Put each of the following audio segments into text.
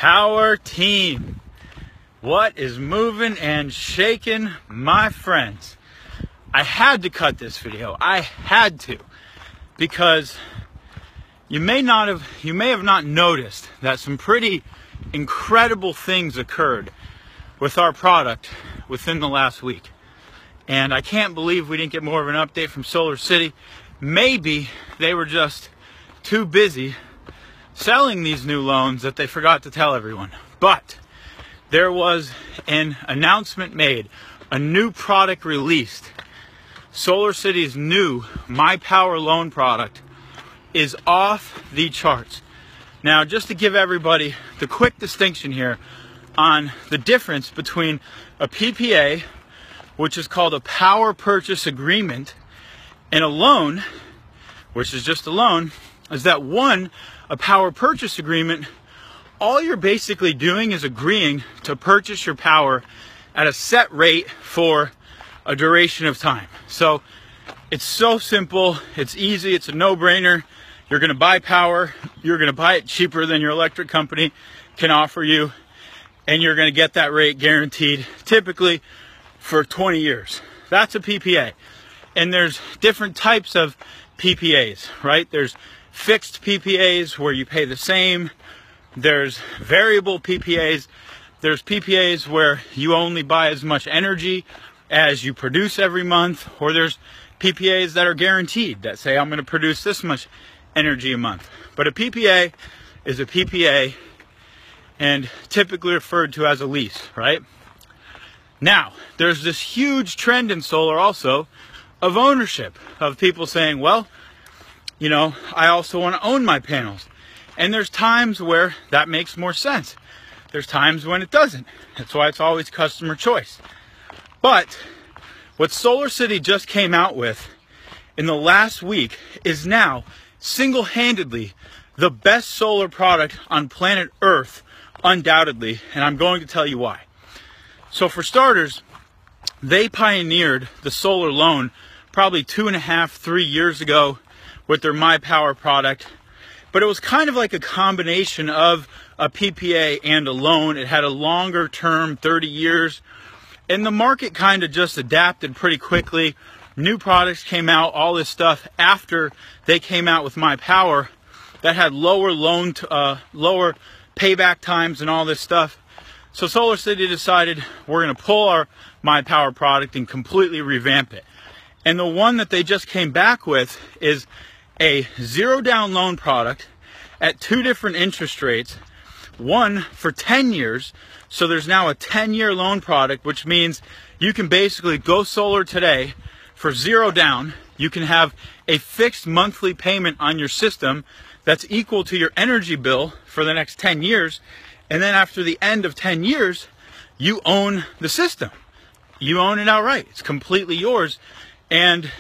Power team, what is moving and shaking, my friends? I had to cut this video. I had to, because you may have not noticed that some pretty incredible things occurred with our product within the last week. And I can't believe we didn't get more of an update from Solar City. Maybe they were just too busy selling these new loans that they forgot to tell everyone. But there was an announcement made, a new product released. Solar City's new My Powur loan product is off the charts. Now, just to give everybody the quick distinction here on the difference between a PPA, which is called a power purchase agreement, and a loan, which is just a loan, is that one, a power purchase agreement, all you're basically doing is agreeing to purchase your power at a set rate for a duration of time. So it's so simple, it's easy, it's a no-brainer. You're going to buy power, you're going to buy it cheaper than your electric company can offer you, and you're going to get that rate guaranteed, typically for 20 years. That's a PPA. And there's different types of PPAs, right? There's fixed PPAs where you pay the same. There's variable PPAs. There's PPAs where you only buy as much energy as you produce every month. Or there's PPAs that are guaranteed, that say I'm going to produce this much energy a month. But a PPA is a PPA, and typically referred to as a lease, right? Now, there's this huge trend in solar also of ownership, of people saying, well, you know, I also want to own my panels. And there's times where that makes more sense. There's times when it doesn't. That's why it's always customer choice. But what Solar City just came out with in the last week is now single-handedly the best solar product on planet Earth, undoubtedly. And I'm going to tell you why. So for starters, they pioneered the solar loan probably 2.5, 3 years ago with their My Powur product. But it was kind of like a combination of a PPA and a loan. It had a longer term, 30 years. And the market kind of just adapted pretty quickly. New products came out, all this stuff, after they came out with My Powur that had lower lower payback times and all this stuff. So Solar City decided, we're going to pull our My Powur product and completely revamp it. And the one that they just came back with is a zero down loan product at 2 different interest rates, one for 10 years. So there's now a 10-year loan product, which means you can basically go solar today for zero down. You can have a fixed monthly payment on your system that's equal to your energy bill for the next 10 years. And then after the end of 10 years, you own the system. You own it outright. It's completely yours. And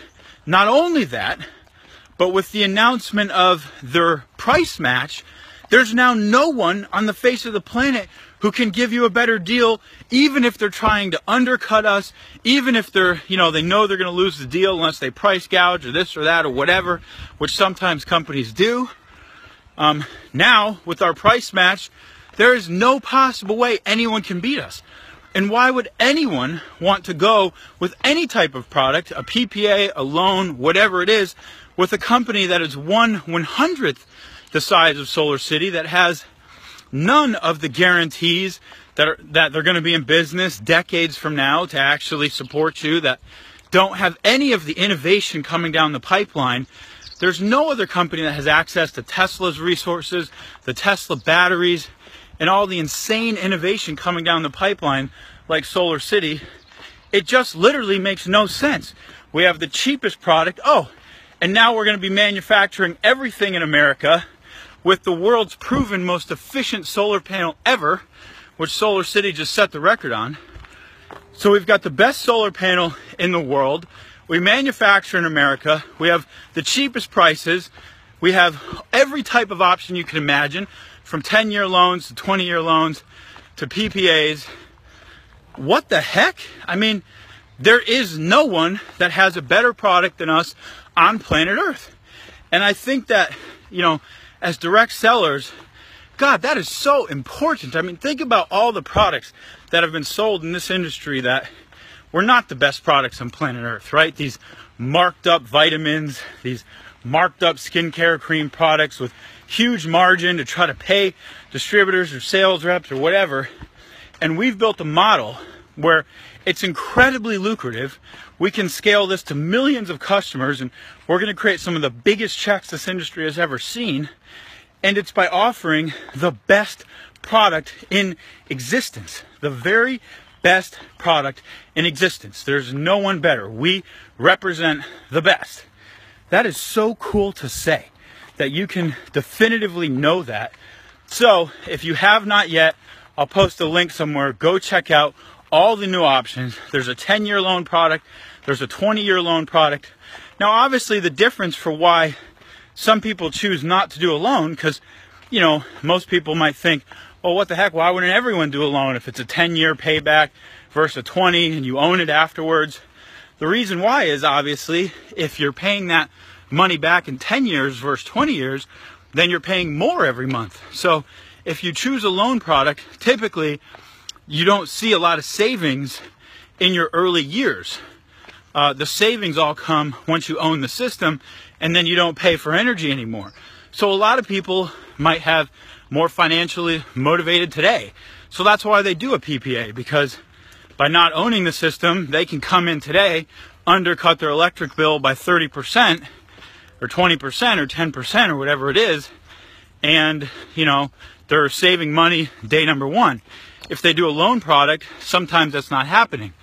not only that, but with the announcement of their price match, there's now no one on the face of the planet who can give you a better deal, even if they're trying to undercut us, even if they're, they know they're going to lose the deal unless they price gouge or this or that or whatever, which sometimes companies do. Now, with our price match, there is no possible way anyone can beat us. And why would anyone want to go with any type of product, a PPA, a loan, whatever it is, with a company that is 1/100th the size of Solar City, that has none of the guarantees that they're going to be in business decades from now to actually support you, that don't have any of the innovation coming down the pipeline? There's no other company that has access to Tesla's resources, the Tesla batteries, and all the insane innovation coming down the pipeline like Solar City. It just literally makes no sense. We have the cheapest product. Oh, and now we're going to be manufacturing everything in America with the world's proven most efficient solar panel ever, which Solar City just set the record on. So we've got the best solar panel in the world. We manufacture in America. We have the cheapest prices. We have every type of option you can imagine, from 10-year loans to 20-year loans to PPAs. What the heck? I mean, there is no one that has a better product than us on planet Earth. And I think that, as direct sellers, God, that is so important. I mean, think about all the products that have been sold in this industry that were not the best products on planet Earth, right? These marked up vitamins, these marked up skincare cream products with huge margin to try to pay distributors or sales reps or whatever. And we've built a model where it's incredibly lucrative. We can scale this to millions of customers, and we're going to create some of the biggest checks this industry has ever seen. And it's by offering the best product in existence, the very best product in existence. There's no one better. We represent the best. That is so cool to say, that you can definitively know that. So if you have not yet, I'll post a link somewhere. Go check out all the new options. There's a 10-year loan product. There's a 20-year loan product. Now, obviously, the difference for why some people choose not to do a loan, because, you know, most people might think, well, what the heck, why wouldn't everyone do a loan if it's a 10-year payback versus a 20 and you own it afterwards? The reason why is, obviously, if you're paying that money back in 10 years versus 20 years, then you're paying more every month. So if you choose a loan product, typically you don't see a lot of savings in your early years. The savings all come once you own the system, and then you don't pay for energy anymore. So a lot of people might have more financially motivated today. So that's why they do a PPA, because by not owning the system, they can come in today, undercut their electric bill by 30% or 20% or 10% or whatever it is, and, you know, they're saving money day number one. If they do a loan product, sometimes that's not happening.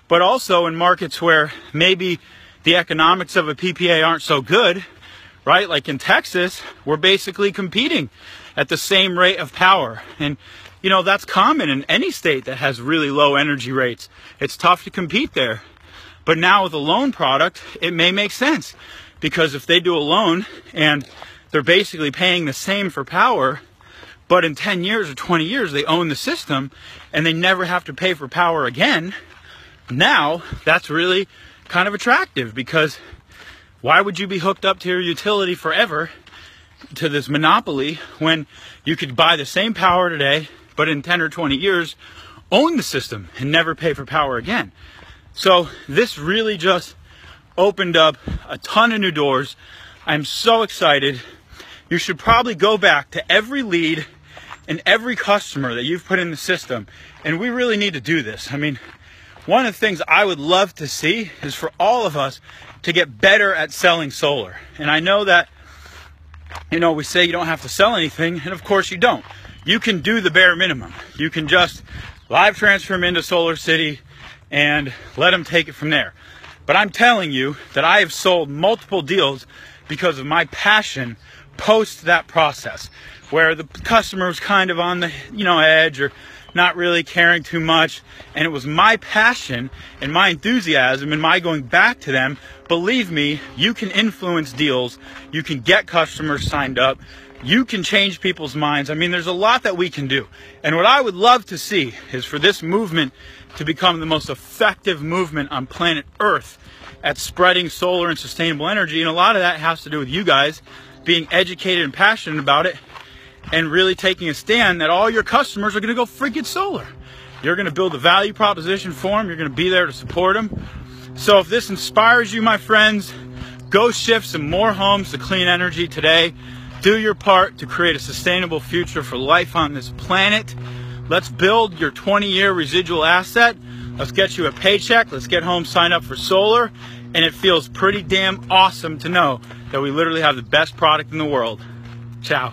But also in markets where maybe the economics of a PPA aren't so good, right? Like in Texas, we're basically competing at the same rate of power. And, you know, that's common in any state that has really low energy rates. It's tough to compete there. But now with a loan product, it may make sense, because if they do a loan and they're basically paying the same for power, but in 10 years or 20 years, they own the system and they never have to pay for power again. Now, that's really kind of attractive, because why would you be hooked up to your utility forever, to this monopoly, when you could buy the same power today, but in 10 or 20 years, own the system and never pay for power again? So this really just opened up a ton of new doors. I'm so excited. You should probably go back to every lead and every customer that you've put in the system. And we really need to do this. I mean, one of the things I would love to see is for all of us to get better at selling solar. And I know that, you know, we say you don't have to sell anything, and of course you don't. You can do the bare minimum. You can just live transfer them into Solar City and let them take it from there. But I'm telling you that I have sold multiple deals because of my passion post that process, where the customer was kind of on the, you know, edge or not really caring too much, and it was my passion and my enthusiasm and my going back to them. Believe me, you can influence deals, you can get customers signed up, you can change people's minds. I mean, there's a lot that we can do. And what I would love to see is for this movement to become the most effective movement on planet Earth at spreading solar and sustainable energy. And a lot of that has to do with you guys being educated and passionate about it, and really taking a stand that all your customers are going to go freaking solar. You're going to build a value proposition for them. You're going to be there to support them. So if this inspires you, my friends, go shift some more homes to clean energy today. Do your part to create a sustainable future for life on this planet. Let's build your 20-year residual asset. Let's get you a paycheck. Let's get home signed up for solar. And it feels pretty damn awesome to know that we literally have the best product in the world. Ciao.